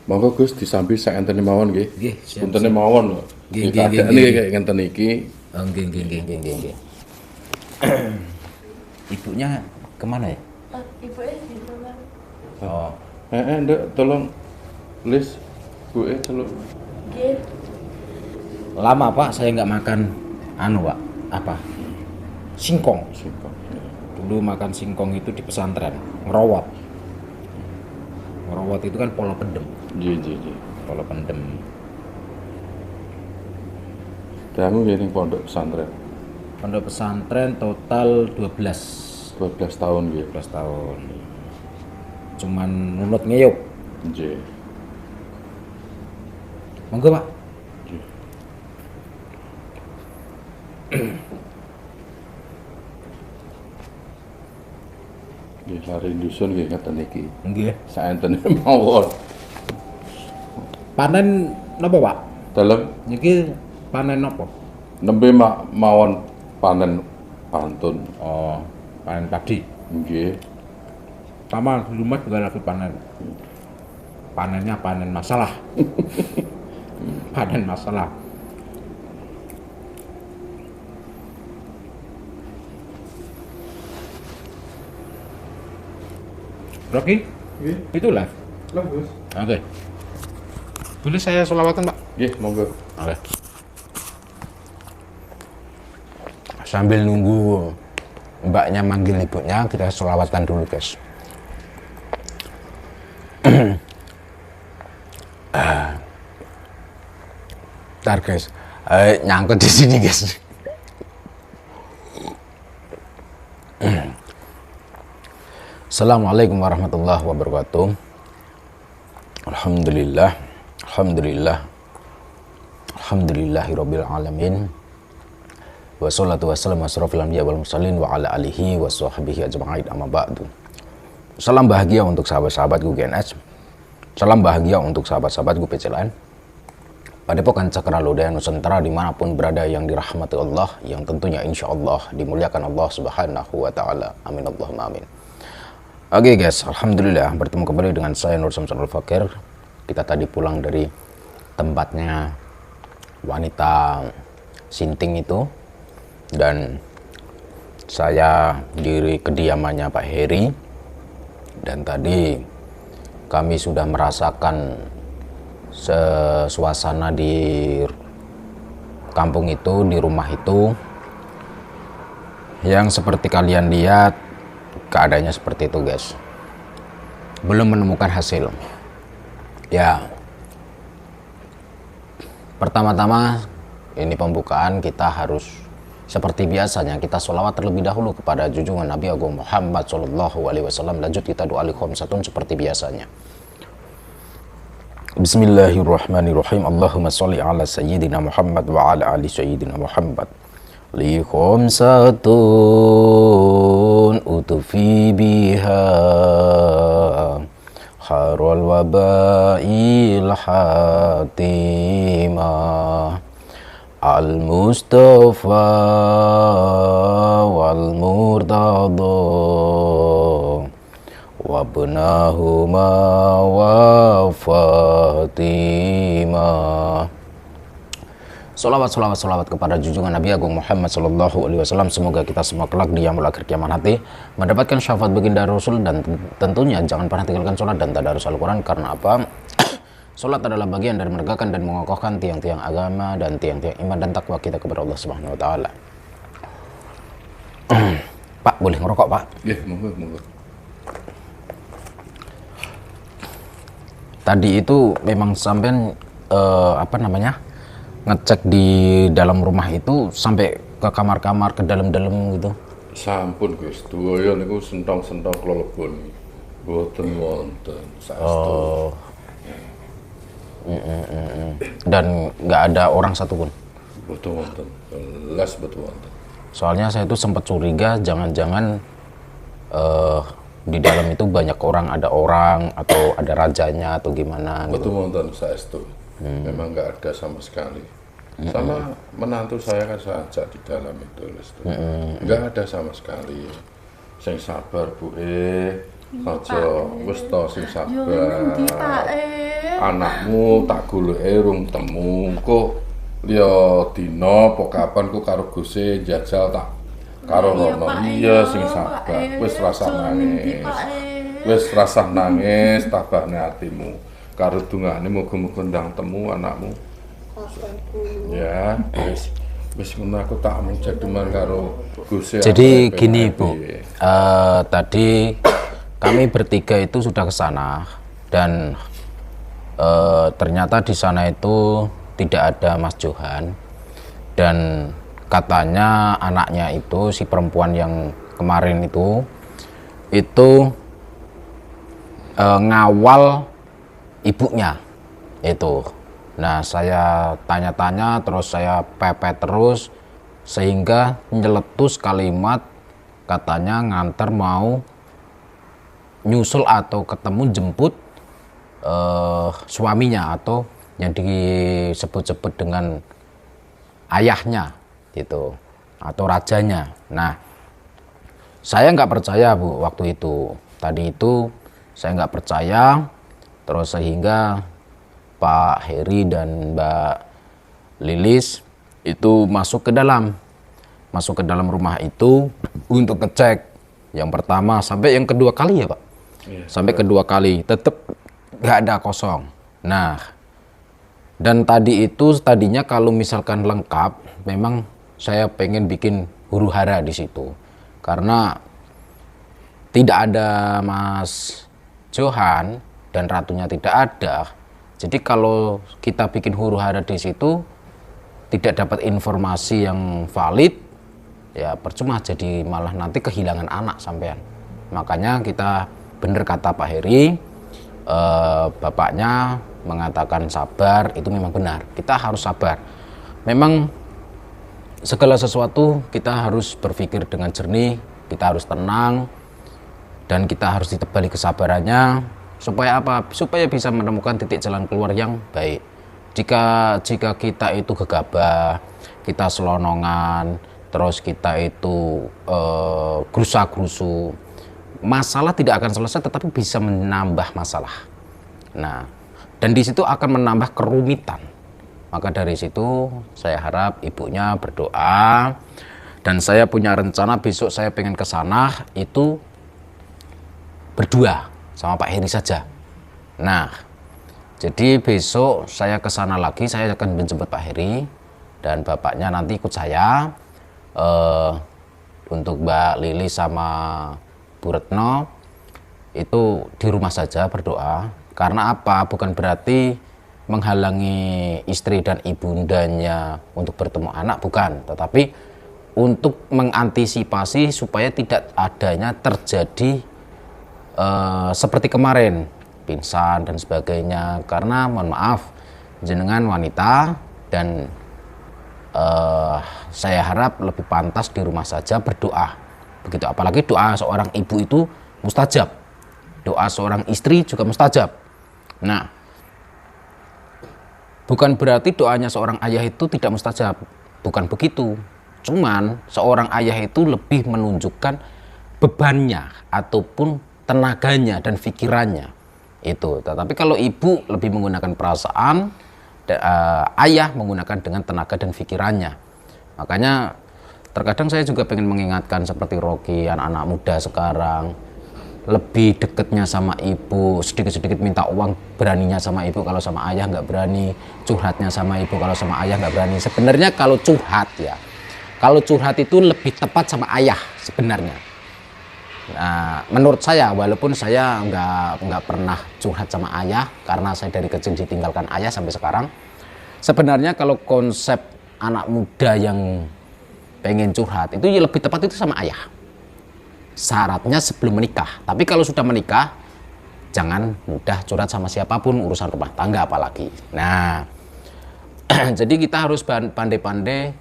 Monggo Gus disambi sak enten mawon nggih. Nggih, siap, Puntene mawon lho. Nggih, Nggih, nggih, keadaan nggih, iki kayak ngenten iki. Oh, nggih. Ibunya kemana ya? Ibu di rumah. Oh, Nduk, tolong Lis, Bu tolong. Nggih. lama Pak saya nggak makan Pak, apa? Singkong. Singkong. Dulu makan singkong itu di pesantren, ngerowot. Ngerowot itu kan polo pendem. Nggih. Polo pendem. Kamu nggih pondok pesantren. Pondok pesantren total 12 tahun nggih. 12 tahun. Cuman nunut ngeyup. Nggih. Monggo Pak. Nggih. Nggih, lari dusun nggih ngeten iki. Nggih. Sak enten mawon. Panen napa Pak? Dalem Niki panen napa? nembe mawon panen pantun. Oh, panen padi. Nggih. Sama di rumah juga lagi panen. Panennya panen masalah. Panen masalah. Rocky, Nggih. itu live. Bagus. Oke. Boleh saya selawatan Pak? Nggih, monggo. Oke. Sambil nunggu mbaknya manggil ibunya, kita selawatan dulu guys. Ntar guys, nyangkut di sini guys. Assalamualaikum warahmatullahi wabarakatuh. Alhamdulillahirabbil alamin. Wassalatu wassalamu asrofil anbiya wal mursalin wa ala alihi wa sahbihi ajma'in amma ba'du. Salam bahagia untuk sahabat-sahabatku GNS. Salam bahagia untuk sahabat-sahabatku PCLN. Padepokan Cakra Lodaya Nusantara dimanapun berada yang dirahmati Allah, yang tentunya insya Allah dimuliakan Allah Subhanahu wa Ta'ala. Amin Allahumma amin. Oke guys, alhamdulillah bertemu kembali dengan saya Nur Samsul Fakir. Kita tadi pulang dari tempatnya wanita Sinting itu, dan saya di kediamannya Pak Heri, dan tadi kami sudah merasakan suasana di kampung itu, di rumah itu, yang seperti kalian lihat keadaannya seperti itu guys. Belum menemukan hasil ya. Pertama-tama ini pembukaan, kita harus seperti biasanya kita sholawat terlebih dahulu kepada junjungan Nabi Agung Muhammad SAW. Lanjut kita doa liqomsatun seperti biasanya. Bismillahirrahmanirrahim. Allahumma sholli ala sayyidina Muhammad wa ala ali sayyidina Muhammad. Liqomsatun utufi biha harul wabail hatimah al-Mustafa wal Murtada wabnahuma wa Fatimah. Salawat kepada junjungan Nabi Agung Muhammad SAW. Semoga kita semua kelak di yaumul akhir kiamat nanti mendapatkan syafaat baginda Rasul, dan tentunya jangan pernah tinggalkan sholat dan tadarus Al-Quran. Karena apa? Sholat adalah bagian dari menegakkan dan mengokohkan tiang-tiang agama dan tiang-tiang iman dan takwa kita kepada Allah Subhanahu wa Ta'ala. Pak, boleh ngerokok Pak? Nggih, monggo. Tadi itu memang sampai ngecek di dalam rumah itu sampai ke kamar-kamar, ke dalam-dalam gitu. Sampun Gus, duwaya niku sentong-sentong klelebon. Mboten wonten saestu. Oh. Dan nggak ada orang satupun. Mboten wonten. Belas mboten wonten. Soalnya saya itu sempat curiga jangan-jangan di dalam itu banyak orang, ada orang atau ada rajanya atau gimana Mboten gitu. wonten saestu. Memang nggak ada sama sekali. Sama menantu saya kan saya ajak di dalam itu, nggak ada sama sekali. Sing sabar Bu, Aja wis to sing Yo ngendi Pak sabar. Anakmu tak goleke rung temu. Kok ya dina apa kapan ku karo Guse jajal tak karo rono. Iya sing sabar. Wis rasah nangis. Wis rasah nangis, tabahne atimu. Karo dungane muga-muga ndang temu anakmu. Ya, wis ngono aku tak mau jaduman karo Guse. Jadi gini Bu, tadi kami bertiga itu sudah ke sana dan ternyata di sana itu tidak ada Mas Johan dan katanya anaknya itu si perempuan yang kemarin itu ngawal ibunya itu. Nah saya tanya-tanya terus saya pepet terus sehingga nyeletus kalimat katanya nganter mau nyusul atau ketemu jemput suaminya atau yang disebut-sebut dengan ayahnya gitu atau rajanya. Nah saya nggak percaya Bu waktu itu, tadi itu saya nggak percaya terus sehingga Pak Heri dan Mbak Lilis itu masuk ke dalam rumah itu untuk ngecek yang pertama sampai yang kedua kali ya Pak. Sampai kedua kali tetap nggak ada kosong. Nah dan tadinya kalau misalkan lengkap memang saya pengen bikin huru hara di situ karena tidak ada Mas Johan dan ratunya tidak ada. Jadi kalau kita bikin huru hara di situ tidak dapat informasi yang valid ya percuma, jadi malah nanti kehilangan anak sampean. Makanya kita bener kata Pak Heri, bapaknya mengatakan sabar, itu memang benar. Kita harus sabar. Memang segala sesuatu kita harus berpikir dengan jernih, kita harus tenang, dan kita harus ditebali kesabarannya. Supaya apa? Supaya bisa menemukan titik jalan keluar yang baik. Jika kita itu gegabah, kita selonongan, terus kita itu gerusa-gerusu, masalah tidak akan selesai tetapi bisa menambah masalah. Nah, dan di situ akan menambah kerumitan. Maka dari situ saya harap ibunya berdoa dan saya punya rencana besok saya pengen ke sana itu berdua sama Pak Heri saja. Nah, jadi besok saya ke sana lagi, saya akan menjemput Pak Heri dan bapaknya nanti ikut saya. Untuk Mbak Lili sama Bu Retno itu di rumah saja berdoa. Karena apa? Bukan berarti menghalangi istri dan ibundanya untuk bertemu anak, bukan. Tetapi untuk mengantisipasi supaya tidak adanya terjadi seperti kemarin, pingsan dan sebagainya. Karena mohon maaf, jenengan wanita dan saya harap lebih pantas di rumah saja berdoa. Begitu, apalagi doa seorang ibu itu mustajab, doa seorang istri juga mustajab. Nah, bukan berarti doanya seorang ayah itu tidak mustajab, bukan begitu. Cuman seorang ayah itu lebih menunjukkan bebannya ataupun tenaganya dan pikirannya itu. Tetapi kalau ibu lebih menggunakan perasaan, ayah menggunakan dengan tenaga dan pikirannya. Makanya terkadang saya juga pengen mengingatkan seperti Rocky, anak-anak muda sekarang lebih dekatnya sama ibu, sedikit-sedikit minta uang beraninya sama ibu, kalau sama ayah nggak berani. Curhatnya sama ibu, kalau sama ayah nggak berani. Sebenarnya kalau curhat ya, kalau curhat itu lebih tepat sama ayah sebenarnya. Nah, menurut saya, walaupun saya nggak pernah curhat sama ayah karena saya dari kecil ditinggalkan ayah sampai sekarang. Sebenarnya kalau konsep anak muda yang pengen curhat itu ya lebih tepat itu sama ayah. Syaratnya sebelum menikah. Tapi kalau sudah menikah, jangan mudah curhat sama siapapun, urusan rumah tangga apalagi. Nah, jadi kita harus pandai-pandai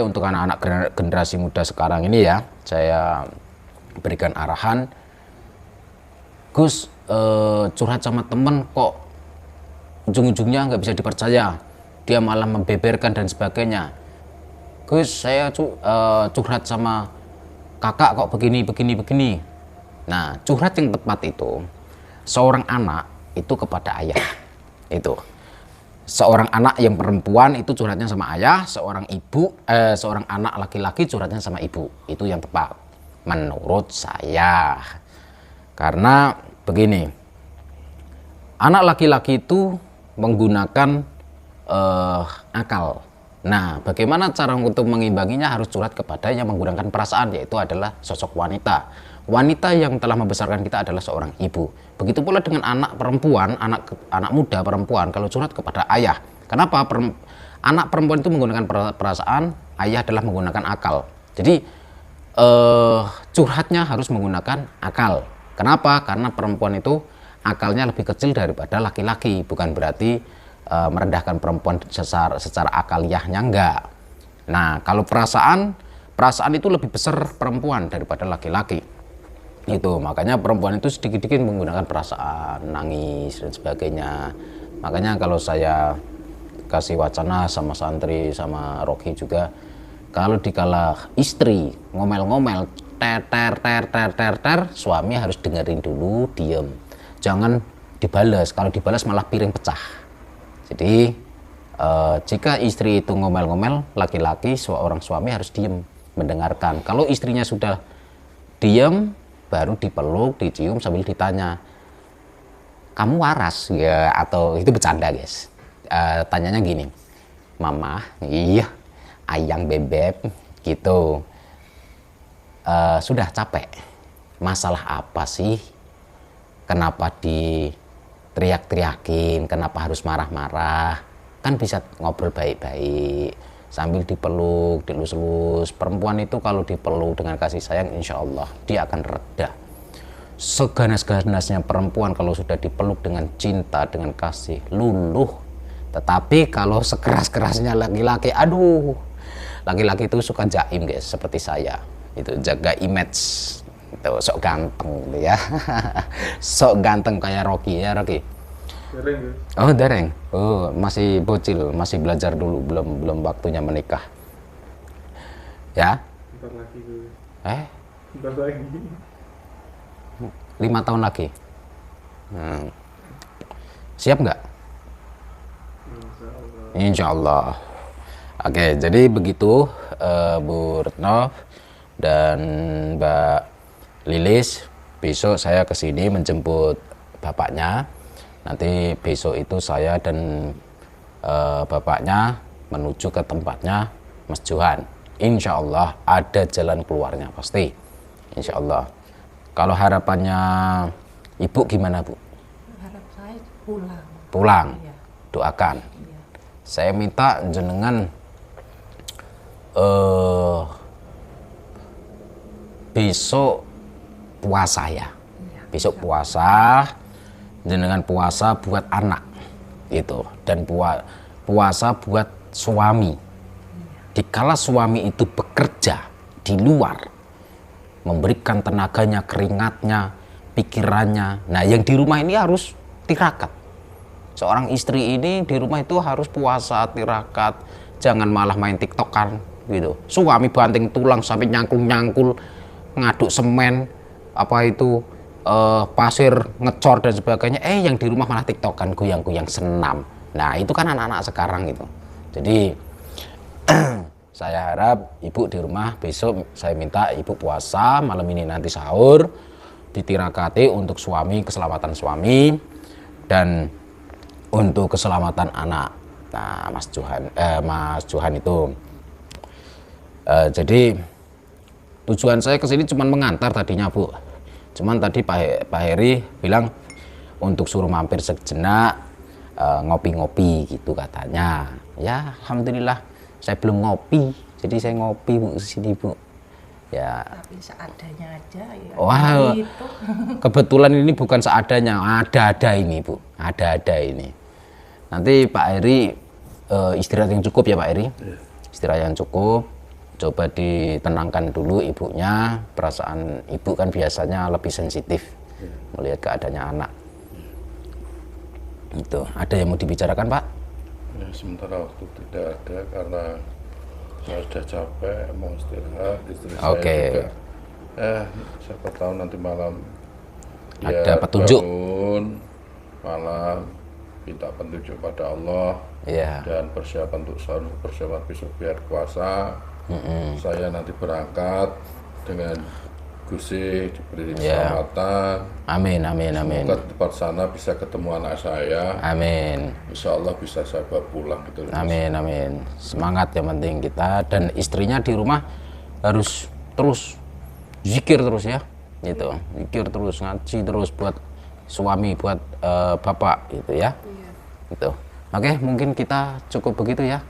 untuk anak-anak generasi muda sekarang ini ya. Saya berikan arahan, Gus, curhat sama temen kok ujung-ujungnya nggak bisa dipercaya, dia malah membeberkan dan sebagainya. Gus, saya curhat sama kakak kok begini. Nah, curhat yang tepat itu seorang anak itu kepada ayah. Itu. Seorang anak yang perempuan itu curhatnya sama ayah, seorang anak laki-laki curhatnya sama ibu. Itu yang tepat menurut saya. Karena begini, anak laki-laki itu menggunakan akal. Nah, bagaimana cara untuk mengimbanginya? Harus curhat kepada yang menggunakan perasaan, yaitu adalah sosok wanita. Wanita yang telah membesarkan kita adalah seorang ibu. Begitu pula dengan anak perempuan, anak muda perempuan, kalau curhat kepada ayah. Kenapa? Anak perempuan itu menggunakan perasaan, ayah adalah menggunakan akal. Jadi curhatnya harus menggunakan akal. Kenapa? Karena perempuan itu akalnya lebih kecil daripada laki-laki. Bukan berarti merendahkan perempuan secara akaliyahnya, enggak. Nah, kalau perasaan itu lebih besar perempuan daripada laki-laki. Itu makanya perempuan itu sedikit-sedikit menggunakan perasaan, nangis dan sebagainya. Makanya kalau saya kasih wacana sama santri, sama Rocky juga, kalau dikala istri ngomel-ngomel ter, suami harus dengerin dulu, diem, jangan dibalas. Kalau dibalas malah piring pecah. Jadi jika istri itu ngomel-ngomel, laki-laki seorang suami harus diem mendengarkan. Kalau istrinya sudah diem, baru dipeluk, dicium sambil ditanya, kamu waras ya? Atau itu bercanda guys. Tanyanya gini, mama, iya, ayang bebek gitu, sudah capek, masalah apa sih, kenapa diteriak-teriakin, kenapa harus marah-marah, kan bisa ngobrol baik-baik sambil dipeluk, dilus-lus. Perempuan itu kalau dipeluk dengan kasih sayang, insya Allah dia akan reda. Seganas-ganasnya perempuan kalau sudah dipeluk dengan cinta, dengan kasih, luluh. Tetapi kalau sekeras-kerasnya laki-laki, aduh, laki-laki itu suka jaim guys, seperti saya. Itu jaga image, itu sok ganteng ya. Sok ganteng kayak Rocky ya, Rocky. Dereng ya? Oh, dereng. Oh, masih bocil, masih belajar dulu, belum waktunya menikah. Ya? Bentar lagi gue. Bentar lagi. 5 tahun lagi. Siap nggak? Insya Allah. Oke, jadi begitu Bu Retno dan Mbak Lilis. Besok saya kesini menjemput bapaknya. Nanti besok itu saya dan bapaknya menuju ke tempatnya Mas Johan. Insya Allah ada jalan keluarnya pasti. Insya Allah. Kalau harapannya Ibu gimana, Bu? Harap saya pulang. Pulang. Iya. Doakan. Iya. Saya minta jenengan besok puasa ya. Iya. Besok puasa, jenengan puasa buat anak gitu, dan puasa buat suami. Dikala suami itu bekerja di luar, memberikan tenaganya, keringatnya, pikirannya, nah yang di rumah ini harus tirakat. Seorang istri ini di rumah itu harus puasa, tirakat, jangan malah main tiktokan gitu. Suami banting tulang sampai nyangkul-nyangkul, ngaduk semen, apa itu, pasir, ngecor dan sebagainya, yang di rumah malah tiktokan, goyang-goyang senam. Nah itu kan anak-anak sekarang gitu. Jadi saya harap Ibu di rumah besok, saya minta Ibu puasa, malam ini nanti sahur, ditirakati untuk suami, keselamatan suami, dan untuk keselamatan anak. Nah Mas Johan itu jadi tujuan saya kesini cuma mengantar tadinya, Bu. Cuman tadi Pak Heri bilang untuk suruh mampir sejenak, ngopi-ngopi gitu katanya. Ya alhamdulillah saya belum ngopi, jadi saya ngopi, Bu, kesini, Bu. Ya. Tapi seadanya aja ya. Wah, Gitu. kebetulan ini bukan seadanya, ada-ada ini, Bu. Ada-ada ini. Nanti Pak Heri istirahat yang cukup ya, Pak Heri. Istirahat yang cukup. Coba ditenangkan dulu ibunya, perasaan ibu kan biasanya lebih sensitif melihat keadaannya anak. Itu, ada yang mau dibicarakan, Pak? Ya, sementara waktu tidak ada karena saya sudah capek, mau istirahat, istri saya juga Siapa tahu nanti malam Ada petunjuk. bangun malam minta petunjuk pada Allah. Iya. Dan persiapan untuk sahur, persiapan besok biar puasa. Saya nanti berangkat dengan Gusti diberi keselamatan. Amin, amin, amin. Semoga di tempat sana bisa ketemu anak saya. Amin. Insya Allah bisa saya bawa pulang gitu. Amin, amin. Semangat yang penting kita, dan istrinya di rumah harus terus zikir terus ya, gitu. Zikir terus, ngaji terus buat suami, buat bapak gitu ya. Gitu. Oke, mungkin kita cukup begitu ya.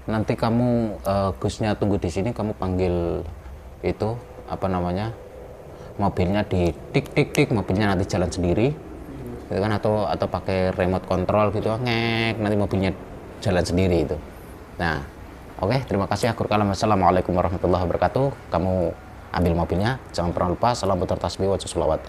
Nanti kamu Gusnya tunggu di sini, kamu panggil itu apa namanya? Mobilnya di tik tik tik, mobilnya nanti jalan sendiri. Gitu kan, atau pakai remote control gitu, ngek, nanti mobilnya jalan sendiri itu. Nah, oke, terima kasih. Akhir kalam, assalamualaikum warahmatullahi wabarakatuh. Kamu ambil mobilnya, jangan pernah lupa salam putar tasbih wa sholawat.